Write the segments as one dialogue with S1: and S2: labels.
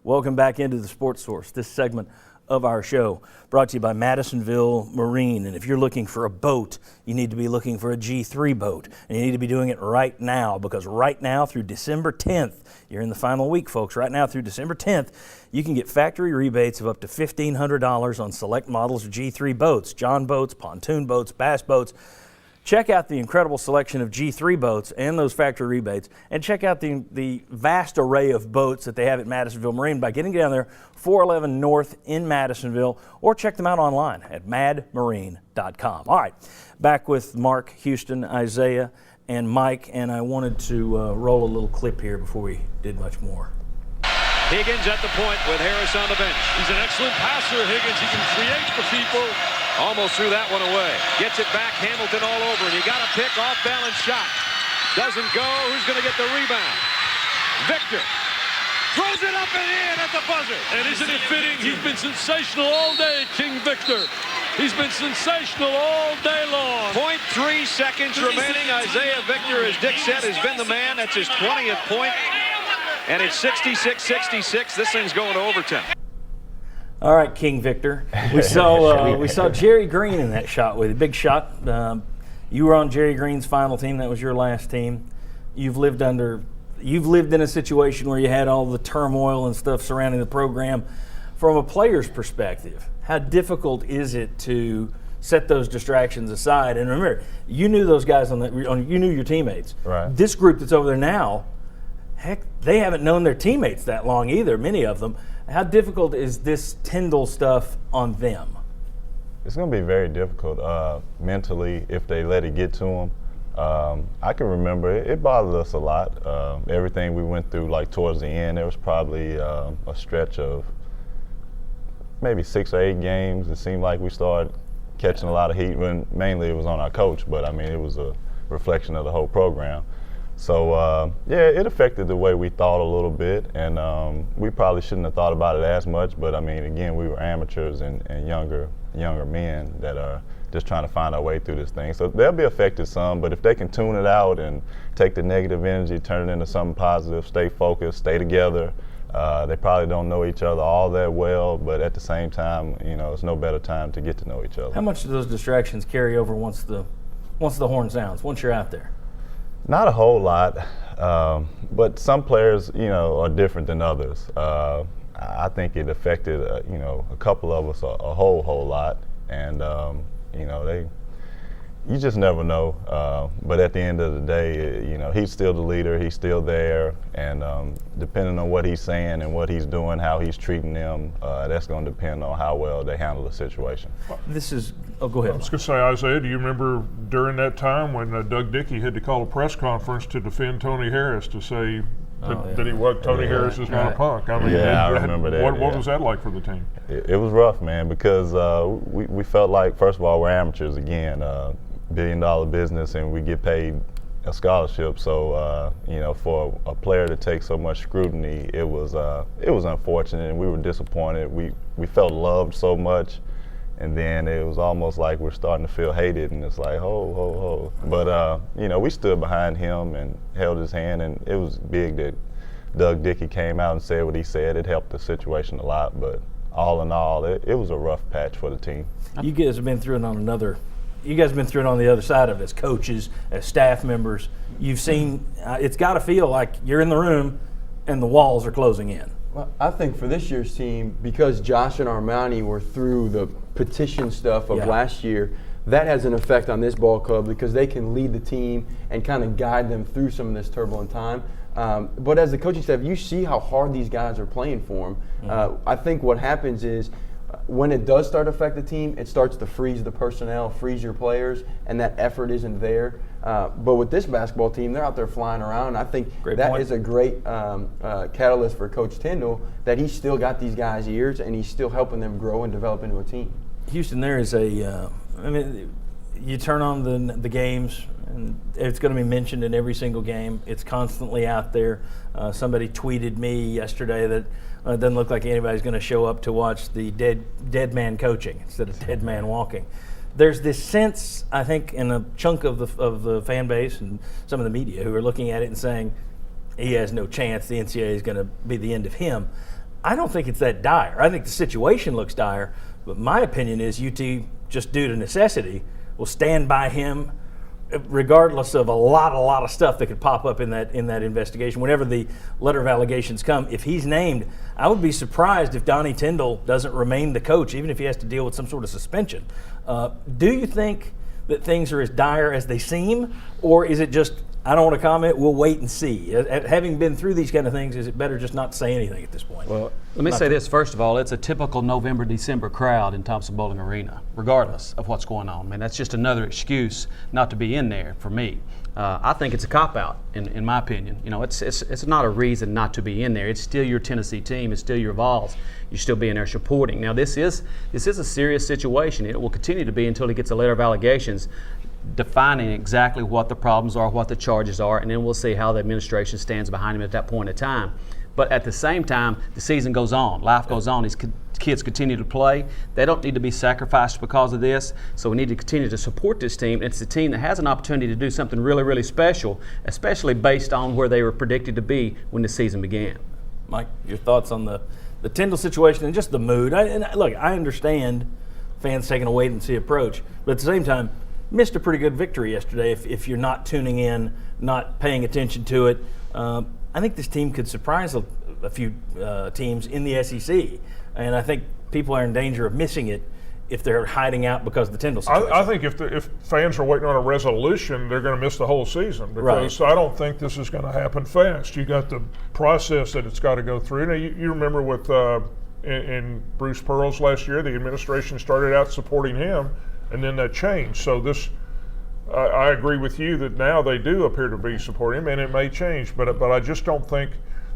S1: Welcome back into the Sports Source, this segment of our show brought to you by Madisonville Marine. And if you're looking for a boat, you need to be looking for a G3 boat. And you need to be doing it right now, because right now through December 10th, you're in the final week, folks. Right now through December 10th, you can get factory rebates of up to $1,500 on select models of G3 boats, John boats, pontoon boats, bass boats. Check out the incredible selection of G3 boats and those factory rebates, and check out the vast array of boats that they have at Madisonville Marine by getting down there, 411 North in Madisonville, or check them out online at madmarine.com. All right, back with Mark, Houston, Isaiah, and Mike, and I wanted to roll a little clip here before we did much more.
S2: Higgins at the point with Harris on the bench.
S3: He's an excellent passer, Higgins. He can create for people.
S2: Almost threw that one away. Gets it back, Hamilton all over, and you got a pick, off-balance shot. Doesn't go. Who's going to get the rebound? Victor throws it up and in at the buzzer.
S3: And isn't it fitting? He's been sensational all day, King Victor. He's been sensational all day long.
S2: 0.3 seconds remaining. Isaiah Victor, as Dick said, has been the man. That's his 20th point. And it's 66-66. This thing's going to overtime.
S1: All right, King Victor. We saw Jerry Green in that shot with you. Big shot. You were on Jerry Green's final team. That was your last team. You've lived in a situation where you had all the turmoil and stuff surrounding the program. From a player's perspective, how difficult is it to set those distractions aside? And remember, you knew those guys you knew your teammates.
S4: Right.
S1: This group that's over there now, heck, they haven't known their teammates that long either, many of them. How difficult is this Tyndall stuff on them?
S4: It's going to be very difficult mentally if they let it get to them. I can remember it bothered us a lot. Everything we went through, like towards the end, there was probably a stretch of maybe 6 or 8 games. It seemed like we started catching a lot of heat when mainly it was on our coach, but I mean, it was a reflection of the whole program. So, yeah, it affected the way we thought a little bit, and we probably shouldn't have thought about it as much, but I mean, again, we were amateurs and younger men that are just trying to find our way through this thing. So they'll be affected some, but if they can tune it out and take the negative energy, turn it into something positive, stay focused, stay together. They probably don't know each other all that well, but at the same time, you know, it's no better time to get to know each other.
S1: How much do those distractions carry over once the horn sounds, once you're out there?
S4: Not a whole lot, but some players, you know, are different than others. I think it affected, you know, a couple of us a whole lot, and you know, you just never know. But at the end of the day, you know, he's still the leader. He's still there, and depending on what he's saying and what he's doing, how he's treating them, that's going to depend on how well they handle the situation.
S1: Go ahead.
S3: I was going to say, Isaiah, do you remember during that time when Doug Dickey had to call a press conference to defend Tony Harris to say that Tony Harris is not a punk? I mean,
S4: I remember that.
S3: What was that like for the team?
S4: It was rough, man, because we felt like, first of all, we're amateurs again, $1 billion business, and we get paid a scholarship. So, you know, for a player to take so much scrutiny, it was unfortunate, and we were disappointed. We felt loved so much. And then it was almost like we're starting to feel hated, and it's like, ho. But, you know, we stood behind him and held his hand, and it was big that Doug Dickey came out and said what he said. It helped the situation a lot, but all in all, it was a rough patch for the team.
S1: You guys have been through it on the other side of it as coaches, as staff members. You've seen, it's got to feel like you're in the room and the walls are closing in.
S5: Well, I think for this year's team, because Josh and Armani were through the petition stuff of last year, that has an effect on this ball club because they can lead the team and kind of guide them through some of this turbulent time. But as the coaching staff, you see how hard these guys are playing for them. Mm-hmm. I think what happens is when it does start to affect the team, it starts to freeze the personnel, freeze your players, and that effort isn't there. But with this basketball team, they're out there flying around. I think is a great catalyst for Coach Tyndall, that he's still got these guys' ears and he's still helping them grow and develop into a team.
S1: Houston, there is you turn on the games, and it's going to be mentioned in every single game. It's constantly out there. Somebody tweeted me yesterday that it doesn't look like anybody's going to show up to watch the dead man coaching instead of dead man walking. There's this sense, I think, in a chunk of the fan base and some of the media who are looking at it and saying he has no chance. The NCAA is going to be the end of him. I don't think it's that dire. I think the situation looks dire, but my opinion is UT, just due to necessity, will stand by him regardless of a lot of stuff that could pop up in that investigation. Whenever the letter of allegations come, if he's named, I would be surprised if Donnie Tyndall doesn't remain the coach, even if he has to deal with some sort of suspension. Do you think that things are as dire as they seem, or is it just, I don't want to comment, we'll wait and see? Having been through these kind of things, is it better just not to say anything at this point?
S6: Well, let me say this, first of all, it's a typical November, December crowd in Thompson-Boling Arena, regardless of what's going on. I mean, that's just another excuse not to be in there for me. I think it's a cop-out, in my opinion. You know, it's not a reason not to be in there. It's still your Tennessee team. It's still your Vols. You're still being there supporting. Now, this is a serious situation. It will continue to be until he gets a letter of allegations defining exactly what the problems are, what the charges are, and then we'll see how the administration stands behind him at that point in time. But at the same time, the season goes on. Life goes on. These kids continue to play. They don't need to be sacrificed because of this. So we need to continue to support this team. It's a team that has an opportunity to do something really, really special, especially based on where they were predicted to be when the season began.
S1: Mike, your thoughts on the Tyndall situation and just the mood? Look, I understand fans taking a wait-and-see approach, but at the same time, missed a pretty good victory yesterday if you're not tuning in, not paying attention to it. I think this team could surprise a few teams in the SEC, and I think people are in danger of missing it if they're hiding out because of the Tyndall situation.
S3: I think if fans are waiting on a resolution, they're going to miss the whole season because I don't think this is going to happen fast. You got the process that it's got to go through. Now, you remember with in Bruce Pearl's last year, the administration started out supporting him, and then that changed. So this, I agree with you that now they do appear to be supporting him, and it may change. But I just don't think,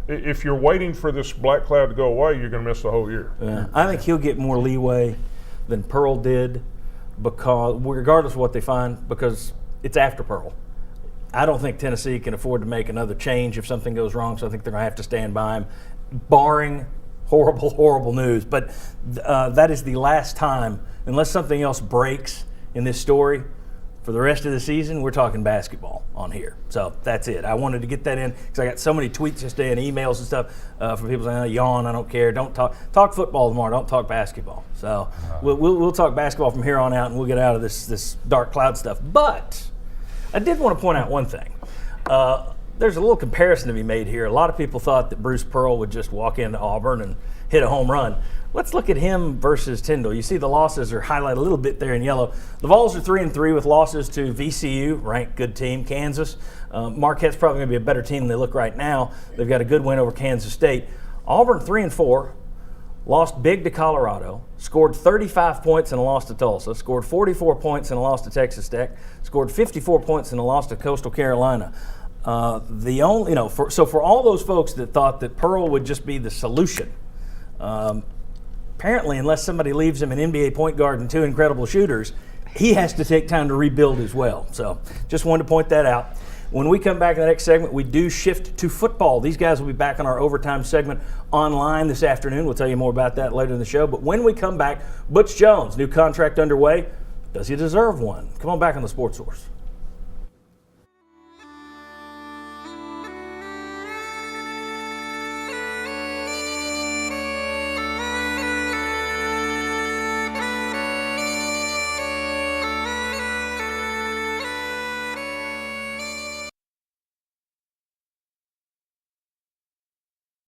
S3: if you're waiting for this black cloud to go away, you're going to miss the whole year.
S1: Yeah. I think he'll get more leeway than Pearl did, because regardless of what they find, because it's after Pearl. I don't think Tennessee can afford to make another change if something goes wrong, so I think they're going to have to stand by him, barring horrible news. But that is the last time, unless something else breaks in this story, for the rest of the season, we're talking basketball on here. So that's it. I wanted to get that in because I got so many tweets yesterday and emails and stuff from people saying, yawn, I don't care. Don't talk football tomorrow. Don't talk basketball. So we'll talk basketball from here on out, and we'll get out of this dark cloud stuff. But I did want to point out one thing. There's a little comparison to be made here. A lot of people thought that Bruce Pearl would just walk into Auburn and hit a home run. Let's look at him versus Tyndall. You see the losses are highlighted a little bit there in yellow. The Vols are 3-3 with losses to VCU, ranked good team, Kansas. Marquette's probably going to be a better team than they look right now. They've got a good win over Kansas State. Auburn 3-4, lost big to Colorado, scored 35 points in a loss to Tulsa, scored 44 points in a loss to Texas Tech, scored 54 points in a loss to Coastal Carolina. For all those folks that thought that Pearl would just be the solution, apparently, unless somebody leaves him an NBA point guard and two incredible shooters, he has to take time to rebuild as well. So just wanted to point that out. When we come back in the next segment, we do shift to football. These guys will be back on our overtime segment online this afternoon. We'll tell you more about that later in the show. But when we come back, Butch Jones, new contract underway. Does he deserve one? Come on back on the Sports Source.